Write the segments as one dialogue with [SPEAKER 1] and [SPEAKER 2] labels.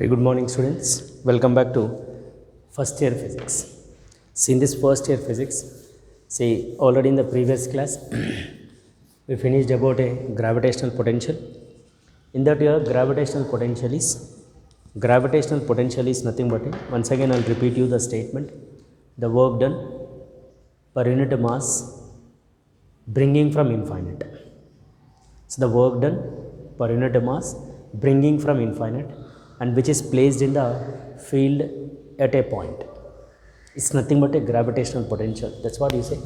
[SPEAKER 1] Very good morning, students. Welcome back to first year physics. See, in this first year physics, see, already in the previous class we finished about a gravitational potential. In that year, gravitational potential is nothing but once again I'll repeat you the statement: the work done per unit mass bringing from infinite. So the work done per unit mass bringing from infinite, and which is placed in the field at a point. It's nothing but a gravitational potential. That's what you say.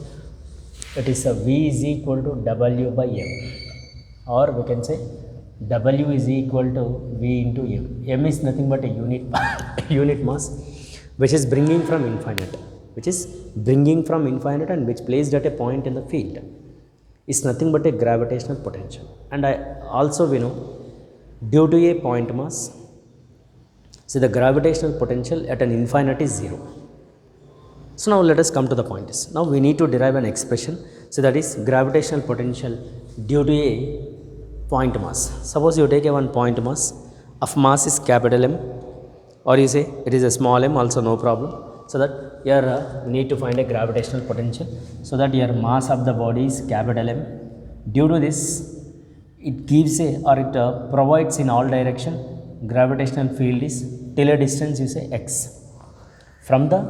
[SPEAKER 1] It is a V is equal to W by M, or we can say W is equal to V into M. M is nothing but a unit mass, which is bringing from infinite, and which placed at a point in the field. Is nothing but a gravitational potential. And we know, due to a point mass, see, the gravitational potential at an infinite is 0. So now let us come to the point. Now we need to derive an expression. So that is gravitational potential due to a point mass. Suppose you take a one point mass of mass is capital M, or you say it is a small m, also no problem. So that here need to find a gravitational potential. So that your mass of the body is capital M. Due to this, it gives a, or it provides in all direction gravitational field is till a distance, you say x, from the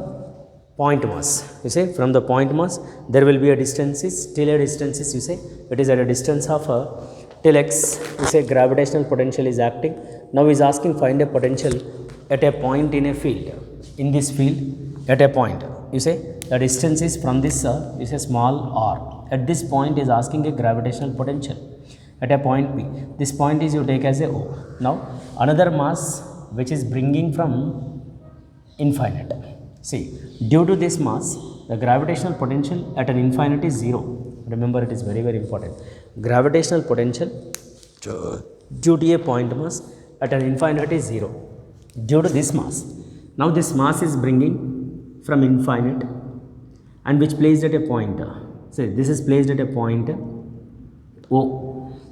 [SPEAKER 1] point mass. You say from the point mass there will be a distance is till a distance is, you say it is at a distance of till x. You say gravitational potential is acting. Now is asking find a potential at a point in a field. In this field at a point, you say the distance is from this you say small r. At this point is asking a gravitational potential at a point P. This point is you take as a O. Now another mass which is bringing from infinite. See, due to this mass, the gravitational potential at an infinite is 0. Remember, it is very, very important. Gravitational potential due to a point mass at an infinite is 0. Due to this mass. Now this mass is bringing from infinite, and which placed at a point. Say this is placed at a point O.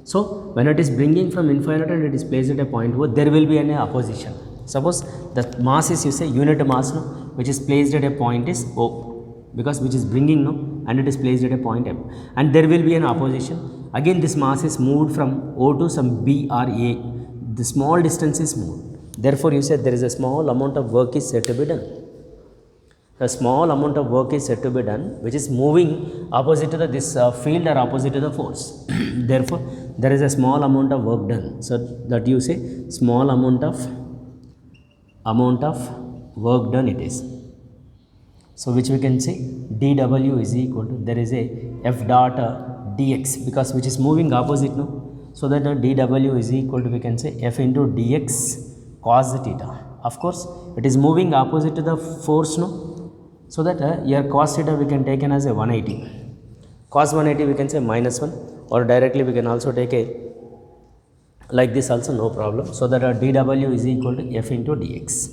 [SPEAKER 1] So when it is bringing from infinite and it is placed at a point O, there will be an opposition. Suppose the mass is, you say, unit mass, no, which is placed at a point is O, because which is bringing, no, and it is placed at a point M, and there will be an opposition. Again this mass is moved from O to some B or A. The small distance is moved. Therefore you say there is a small amount of work is said to be done. A small amount of work is said to be done, which is moving opposite to this field or opposite to the force. Therefore there is a small amount of work done. So that you say small amount of work done it is. So which we can say dW is equal to, there is a F dot dx, because which is moving opposite, no. So that dW is equal to, we can say F into dx cos theta. Of course it is moving opposite to the force, no. So that here cos theta we can take in as a 180. Cos 180 we can say minus 1, or directly we can also take a like this also, no problem. So that dW is equal to F into dx.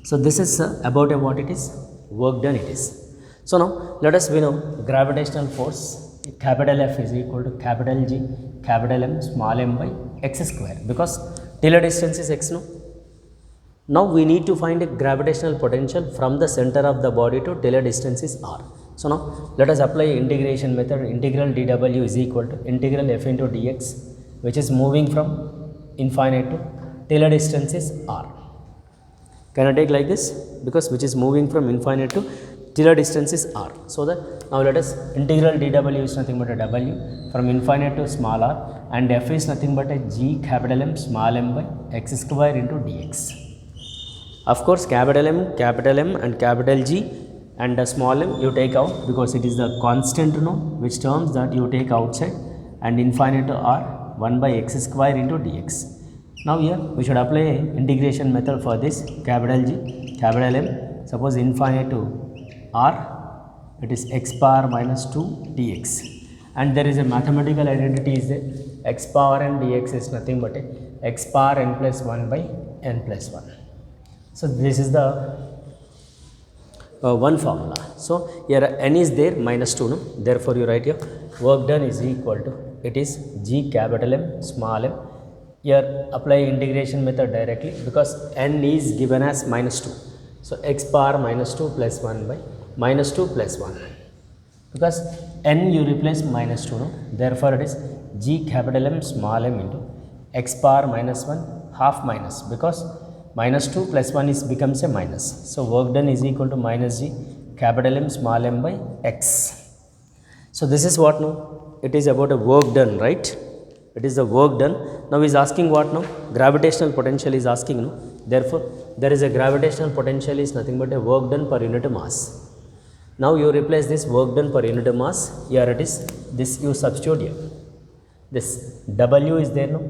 [SPEAKER 1] So this is about what it is, work done it is. So now let us, we know gravitational force capital F is equal to capital G capital M small m by x square, because till a distance is x, no. Now we need to find a gravitational potential from the center of the body to till a distance is r. So now let us apply integration method. Integral dW is equal to integral F into dx, which is moving from infinite to till a distance is r. Can I take like this? Because which is moving from infinite to till a distance is r. So that now let us, integral dW is nothing but a W from infinite to small r, and F is nothing but a G capital M small m by x square into dx. Of course capital M and capital G and small m you take out, because it is the constant, no, which terms that you take outside, and infinite to r 1 by x square into dx. Now here we should apply a integration method for this capital G capital M. Suppose infinite to r, it is x power minus 2 dx, and there is a mathematical identity is there, x power n dx is nothing but a x power n plus 1 by n plus 1. So this is the one formula. So here n is there minus 2, no? Therefore you write here work done is equal to, it is G capital M small m here apply integration method directly because n is given as minus 2. So x power minus 2 plus 1 by minus 2 plus 1, because n you replace minus 2, no? Therefore it is g capital M small m into x power minus 1 half minus, because minus 2 plus 1 is becomes a minus. So work done is equal to minus g capital M small m by x. So this is what now? It is about a work done, right? It is the work done. Now is asking what now? Gravitational potential is asking, no? Therefore there is a gravitational potential is nothing but a work done per unit mass. Now you replace this work done per unit mass. Here it is, this you substitute here. This W is there, no?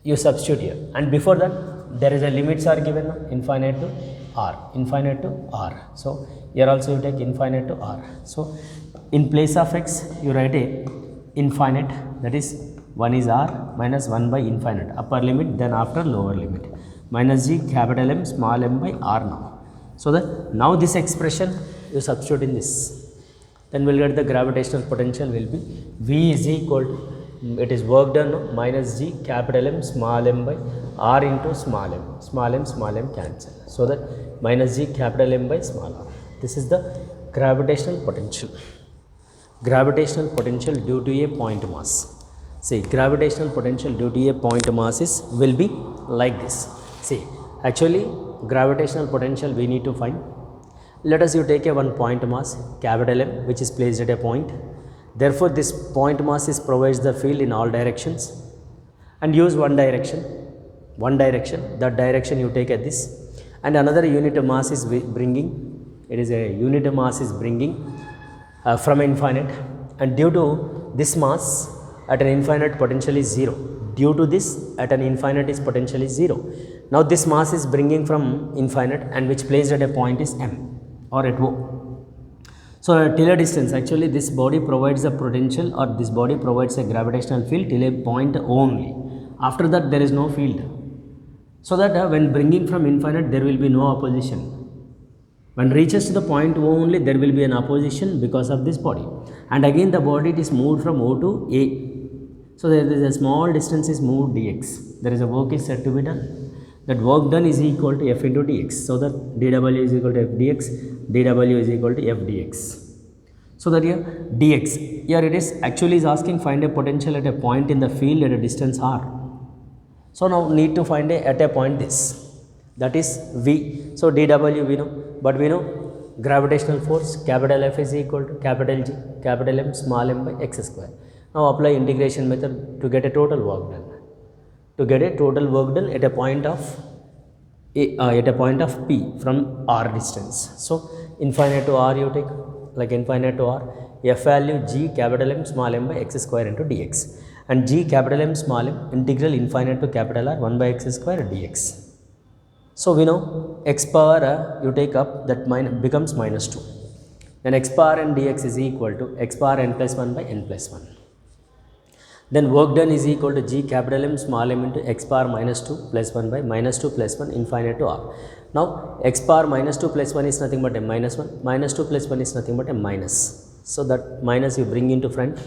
[SPEAKER 1] You substitute here, and before that there is a limits are given, no? Infinite to r, infinite to r. So here also you take infinite to r. So in place of x you write a infinite, that is 1 is r minus 1 by infinite upper limit, then after lower limit minus g capital M small m by r now. So that now this expression you substitute in this, then we'll get the gravitational potential will be V is equal to, it is work done, no? Minus g capital M small m by r into small m, small m cancel. So that minus g capital M by small r. This is the gravitational potential. Gravitational potential due to a point mass. See, gravitational potential due to a point mass is will be like this. See, actually gravitational potential we need to find. Let us you take a one point mass capital M which is placed at a point. Therefore this point mass is provides the field in all directions, and use one direction, that direction you take at this, and another unit mass is bringing, it is a unit mass is bringing from infinite, and due to this mass at an infinite potential is 0, due to this at an infinite is potential is 0. Now this mass is bringing from infinite and which placed at a point is M or at O. So till a distance, actually this body provides a potential, or this body provides a gravitational field till a point only. After that there is no field. So that when bringing from infinite there will be no opposition. When reaches to the point O only there will be an opposition because of this body. And again the body is moved from O to A. So there is a small distance is moved dx. There is a work is said to be done. That work done is equal to F into dx. So that dW is equal to F dx, dW is equal to F dx. So that here dx, here it is actually is asking find a potential at a point in the field at a distance r. So now need to find at a point this, that is V. So dW we know, but we know gravitational force capital F is equal to capital G capital M small m by x square. Now apply integration method to get a total work done. To get a total work done at a point of P from r distance. So infinite to r you take, like infinite to r, F value G capital M small m by x square into dx, and G capital M small m integral infinite to capital R 1 by x square dx. So we know x power you take up that becomes minus 2. Then x power n dx is equal to x power n plus 1 by n plus 1. Then work done is equal to g capital M small m into x power minus 2 plus 1 by minus 2 plus 1 infinite to r. Now x power minus 2 plus 1 is nothing but a minus 1, minus 2 plus 1 is nothing but a minus. So that minus you bring into front,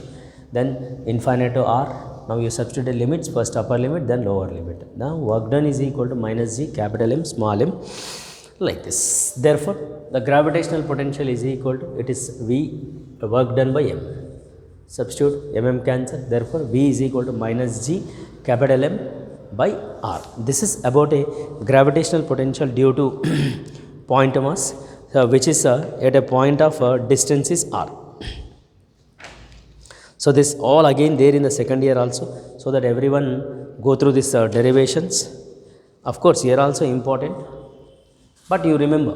[SPEAKER 1] then infinite to r. Now you substitute the limits, first upper limit then lower limit. Now work done is equal to minus g capital M small m, like this. Therefore the gravitational potential is equal to, it is V work done by m. Substitute mm cancel, therefore V is equal to minus g capital M by r. This is about a gravitational potential due to point mass which is at a point of distance is r. So this all again there in the second year also, so that everyone go through this derivations. Of course here also important, but you remember,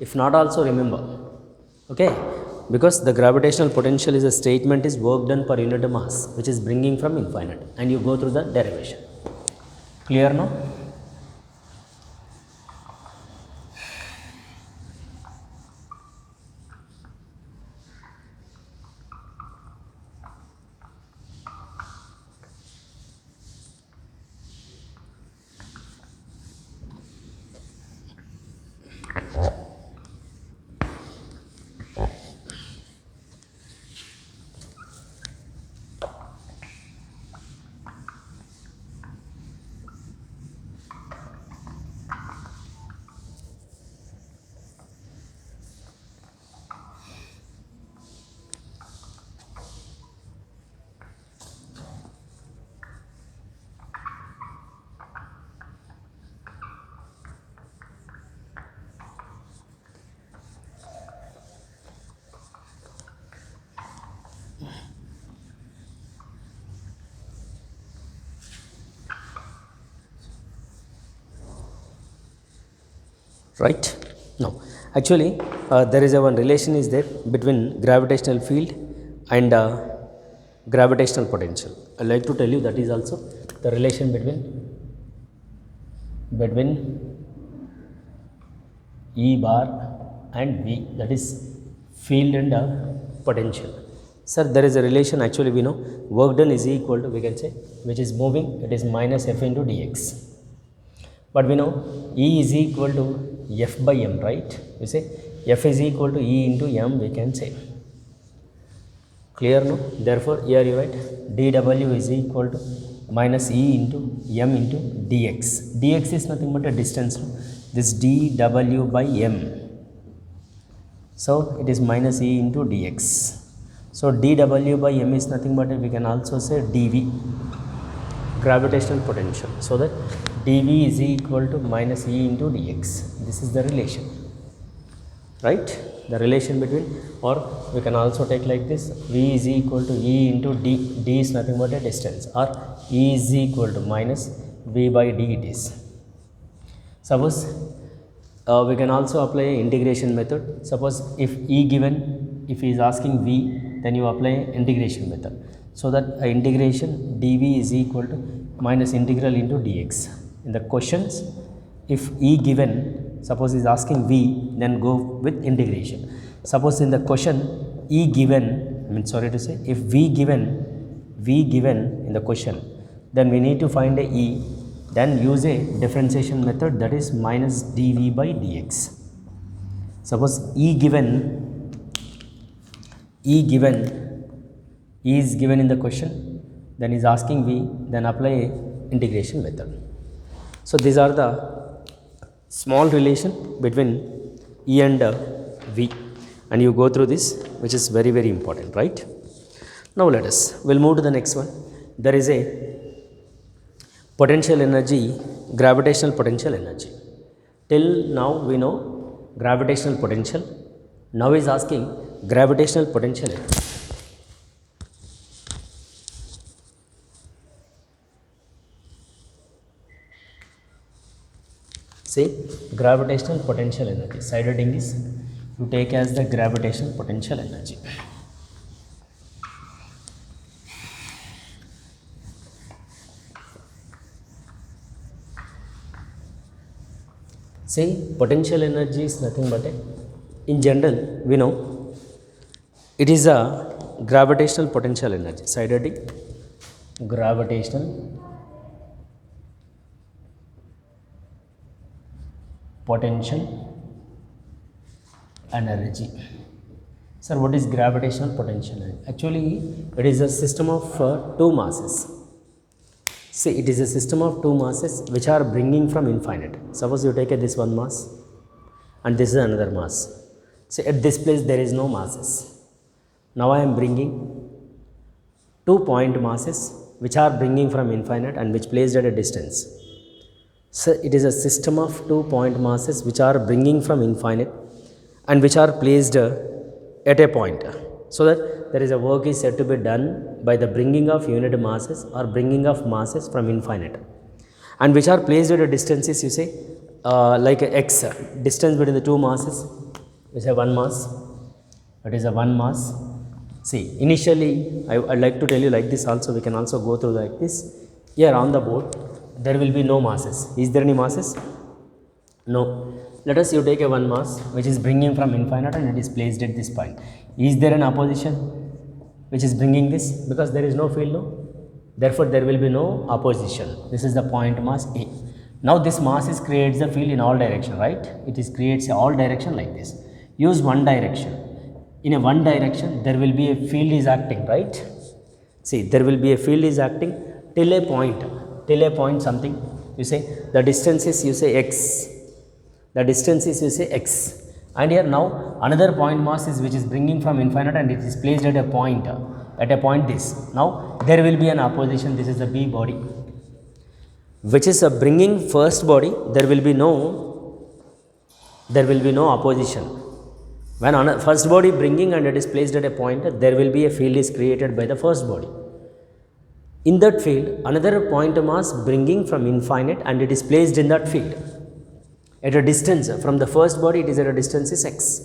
[SPEAKER 1] if not also remember, okay, because the gravitational potential is a statement is work done per unit mass which is bringing from infinite, and you go through the derivation. Clear now? right? Now, actually, there is a one relation is there between gravitational field and gravitational potential. I like to tell you that is also the relation between E bar and V, that is field and potential. Sir, there is a relation, actually we know work done is equal to, we can say, which is moving, it is minus F into dx. But we know E is equal to F by m, right? You say F is equal to E into m, we can say. Clear, no? Therefore, here you write dw is equal to minus E into m into dx. Dx is nothing but a distance. No? This dw by m. So, it is minus E into dx. So, dw by m is nothing but we can also say dv, gravitational potential. So, that dv is equal to minus E into dx. This is the relation, right? The relation between, or we can also take like this, v is equal to E into d. D is nothing but a distance, or E is equal to minus v by d it is. Suppose we can also apply integration method. Suppose if E given, if he is asking v, then you apply integration method. So that integration dv is equal to minus integral into dx. In the questions, if E given, suppose is asking v, then go with integration. Suppose in the question E given, if v given in the question, then we need to find a E, then use a differentiation method, that is minus dv by dx. Suppose E is given in the question, then is asking v, then apply a integration method. So these are the small relation between E and v, and you go through this, which is very, very important, right? Now we'll move to the next one. There is a potential energy, gravitational potential energy. Till now we know gravitational potential. Now is asking gravitational potential energy. Say gravitational potential energy. Side heading is you take as the gravitational potential energy. Say potential energy is nothing but in general we know it is a gravitational potential energy. Side heading gravitational potential energy. Sir, what is gravitational potential energy? Actually, it is a system of two masses. See, it is a system of two masses which are bringing from infinite. Suppose you take this one mass and this is another mass. See, at this place there is no masses. Now I am bringing 2 point masses which are bringing from infinite and which placed at a distance. So, it is a system of 2 point masses which are bringing from infinite and which are placed at a point. So that there is a work is said to be done by the bringing of unit masses or bringing of masses from infinite, and which are placed at a distances, you say like a x, distance between the two masses, we say one mass, it is a one mass. See, initially I'd like to tell you like this also, we can also go through like this. Here on the board there will be no masses. Is there any masses? No. Let us you take a one mass which is bringing from infinite and it is placed at this point. Is there an opposition which is bringing this? Because there is no field, no? Therefore, there will be no opposition. This is the point mass A. Now, this mass is creates the field in all direction, right? It is creates all direction like this. Use one direction. In a one direction, there will be a field is acting, right? See, there will be a field is acting till a point something. You say the distance is, you say x. The distance is, you say x. And here now another point mass is which is bringing from infinite and it is placed at a point this. Now there will be an opposition. This is the B body, which is bringing first body. There will be no opposition. When first body bringing and it is placed at a point, there will be a field is created by the first body. In that field, another point mass bringing from infinite and it is placed in that field. at a distance from the first body, it is at a distance is x.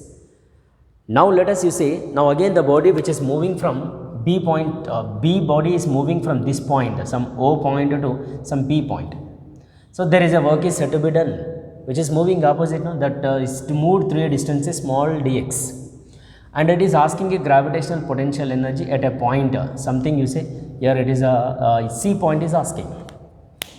[SPEAKER 1] Now let us, you say, now again the body which is moving from B point, B body is moving from this point, some O point to some P point. So there is a work is said to be done, which is moving opposite, no? That is to move through a distance is small dx. And it is asking a gravitational potential energy at a point, something you say, here it is a C point is asking.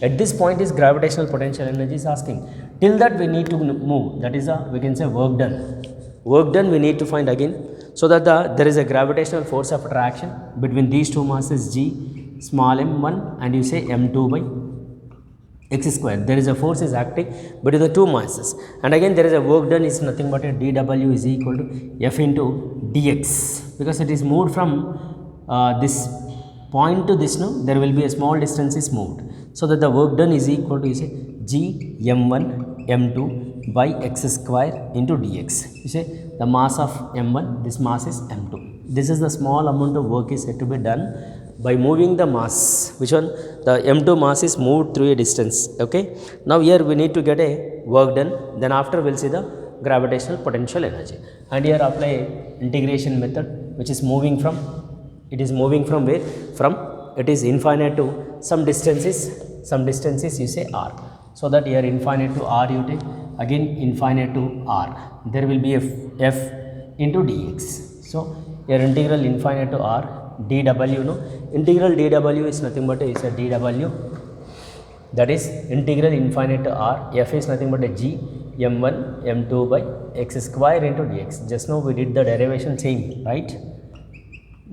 [SPEAKER 1] At this point is gravitational potential energy is asking. Till that we need to move, that is a, we can say, work done. Work done we need to find again, so that there is a gravitational force of attraction between these two masses g small m1 and you say m2 by x square. There is a force is acting between the two masses, and again there is a work done is nothing but a dw is equal to f into dx, because it is moved from this point to this, no, there will be a small distance is moved, so that the work done is equal to, you say, g m1 m2 by x square into dx. You say the mass of m1, this mass is m2. This is the small amount of work is said to be done by moving the mass. Which one? The m2 mass is moved through a distance. Okay. Now here we need to get a work done. Then after we'll see the gravitational potential energy. And here apply integration method, which is moving from. It is moving from where? From it is infinite to some distances. Some distances you say r. So that here infinite to r you take, again infinite to r, there will be f into dx. So here integral infinite to r dw, no, integral dw is nothing but is a dw, that is integral infinite to r, f is nothing but a g m1 m2 by x square into dx. Just now we did the derivation same, right?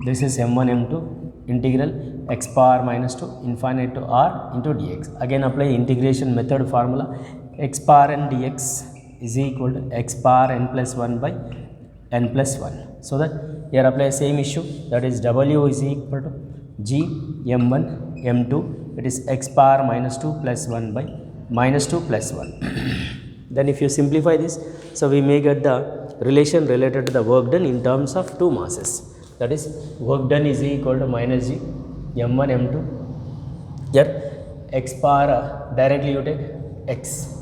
[SPEAKER 1] This is m1 m2 integral x power minus 2 infinite to r into dx. Again apply integration method formula, x power n dx is equal to x power n plus 1 by n plus 1. So that here apply same issue, that is w is equal to g m1 m2, it is x power minus 2 plus 1 by minus 2 plus 1. Then if you simplify this, so we may get the relation related to the work done in terms of two masses. That is work done is equal to minus g m1 m2. Here x power directly you take x.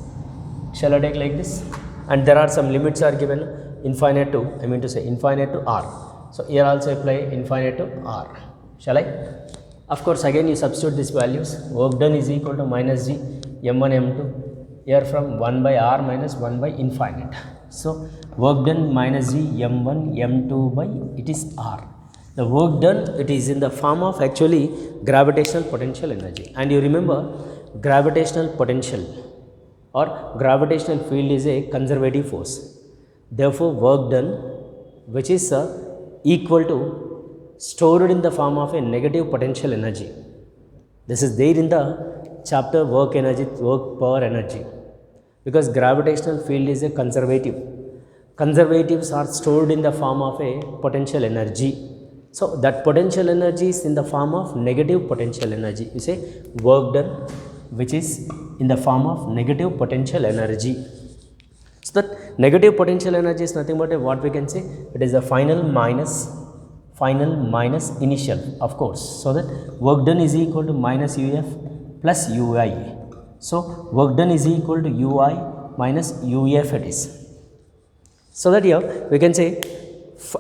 [SPEAKER 1] Shall I take like this? And there are some limits are given, infinite to, I mean to say infinite to r. So here also apply infinite to r. Shall I? Of course again you substitute these values. Work done is equal to minus g m1 m2. Here from 1 by r minus 1 by infinite. So work done minus g m1 m2 by it is r. The work done, it is in the form of actually gravitational potential energy. And you remember gravitational potential or gravitational field is a conservative force. Therefore work done, which is equal to stored in the form of a negative potential energy. This is there in the chapter work energy, work power energy, because gravitational field is a conservative. Conservatives are stored in the form of a potential energy. So that potential energy is in the form of negative potential energy. You say work done, which is in the form of negative potential energy. So that negative potential energy is nothing but what we can say, it is the final minus initial, of course. So that work done is equal to minus uf plus ui. So work done is equal to ui minus uf it is. So that here we can say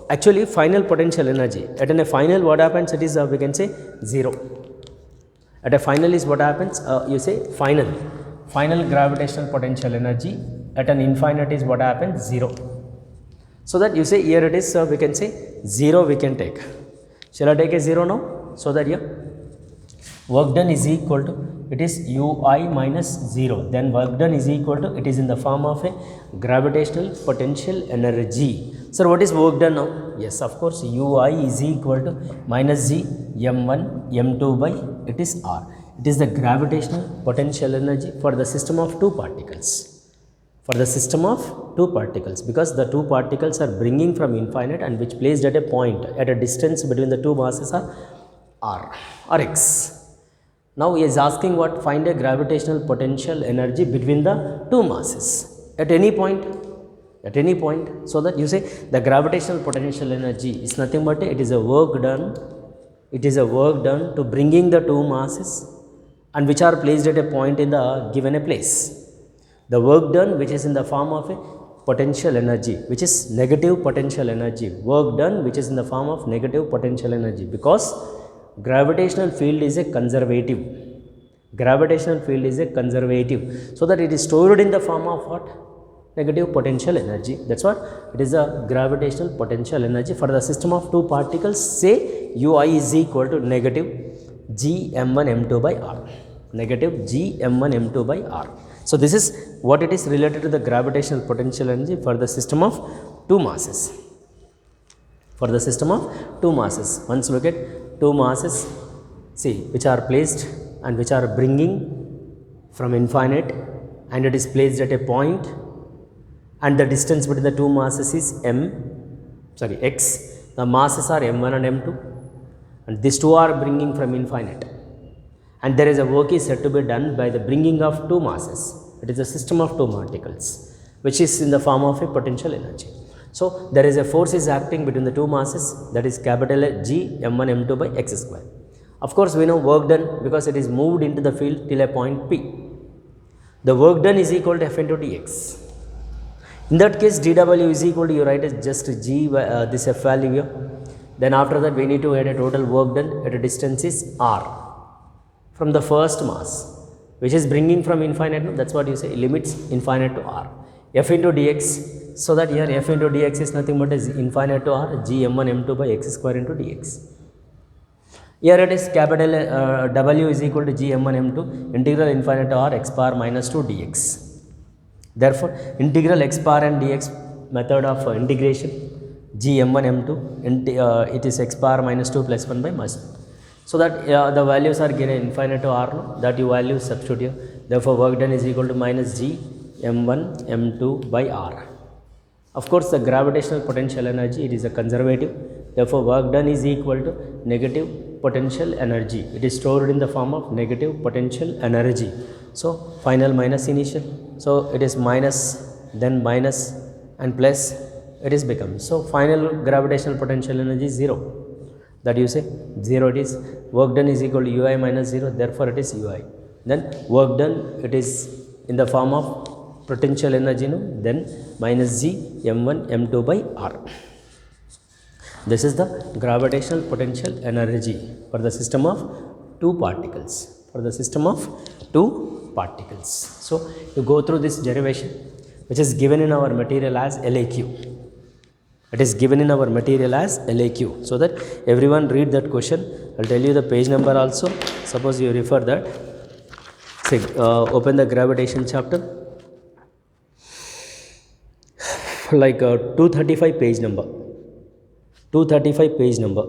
[SPEAKER 1] actually final potential energy at a final what happens, it is we can say 0. At a final is what happens, you say final gravitational potential energy at an infinite is what happens, 0. So that you say here it is we can say 0 we can take. Shall I take a 0 now? So that here work done is equal to, it is ui minus 0, then work done is equal to, it is in the form of a gravitational potential energy. Sir, what is work done now? Yes, of course, ui is equal to minus g m1 m2 by it is r. It is the gravitational potential energy for the system of two particles. For the system of two particles, because the two particles are bringing from infinite and which placed at a point at a distance between the two masses are r or x. Now he is asking what, find a gravitational potential energy between the two masses at any point. So that you say the gravitational potential energy is nothing but it is a work done to bringing the two masses and which are placed at a point in the given a place. The work done which is in the form of a potential energy, which is negative potential energy, work done which is in the form of negative potential energy, because gravitational field is a conservative. Gravitational field is a conservative, so that it is stored in the form of what? Negative potential energy. That's what it is, a gravitational potential energy for the system of two particles. Say ui is equal to negative gm1 m2 by r, negative gm1 m2 by r. So this is what it is related to the gravitational potential energy for the system of two masses. For the system of two masses, once look at two masses, see, which are placed and which are bringing from infinite, and it is placed at a point, and the distance between the two masses is x. The masses are m1 and m2, and these two are bringing from infinite, and there is a work is said to be done by the bringing of two masses. It is a system of two particles which is in the form of a potential energy. So there is a force is acting between the two masses, that is capital G m1 m2 by x square. Of course we know work done because it is moved into the field till a point P. The work done is equal to F into dx. In that case dW is equal to, you write as just G this F value here. Then after that we need to add a total work done at a distance is R from the first mass, which is bringing from infinite. That's what you say, limits infinite to R, F into dx. So that here F into dx is nothing but is infinite to R, G m1 m2 by x square into dx. Here it is capital W is equal to G m1 m2 integral infinite to R x power minus 2 dx. Therefore integral x power and dx method of integration, G m1 m2 it is x power minus 2 plus 1 by minus 1. So that the values are given infinite to R, that you value substitute here. Therefore work done is equal to minus G m1 m2 by R. Of course the gravitational potential energy, it is a conservative, therefore work done is equal to negative potential energy. It is stored in the form of negative potential energy. So final minus initial, so it is minus, then minus and plus, it is become, so final gravitational potential energy is 0. That you say 0, it is work done is equal to ui minus 0, therefore it is ui. Then work done, it is in the form of potential energy, no? Then minus G m1 m2 by R. This is the gravitational potential energy for the system of two particles. For the system of two particles. So you go through this derivation, which is given in our material as LAQ. It is given in our material as LAQ, so that everyone read that question. I'll tell you the page number also. Suppose you refer that. Say, open the gravitation chapter, like 235 page number. 235 page number.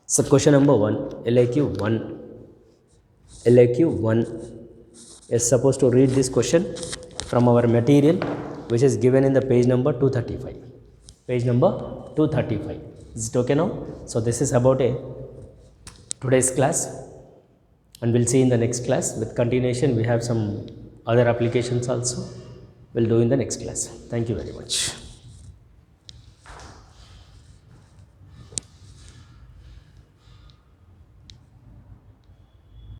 [SPEAKER 1] So question number 1, LAQ 1. LAQ 1 is supposed to read this question from our material, which is given in the page number 235. Page number 235. Is it okay now? So this is about today's class, and we'll see in the next class. With continuation, we have some other applications also. We'll do in the next class. Thank you very much.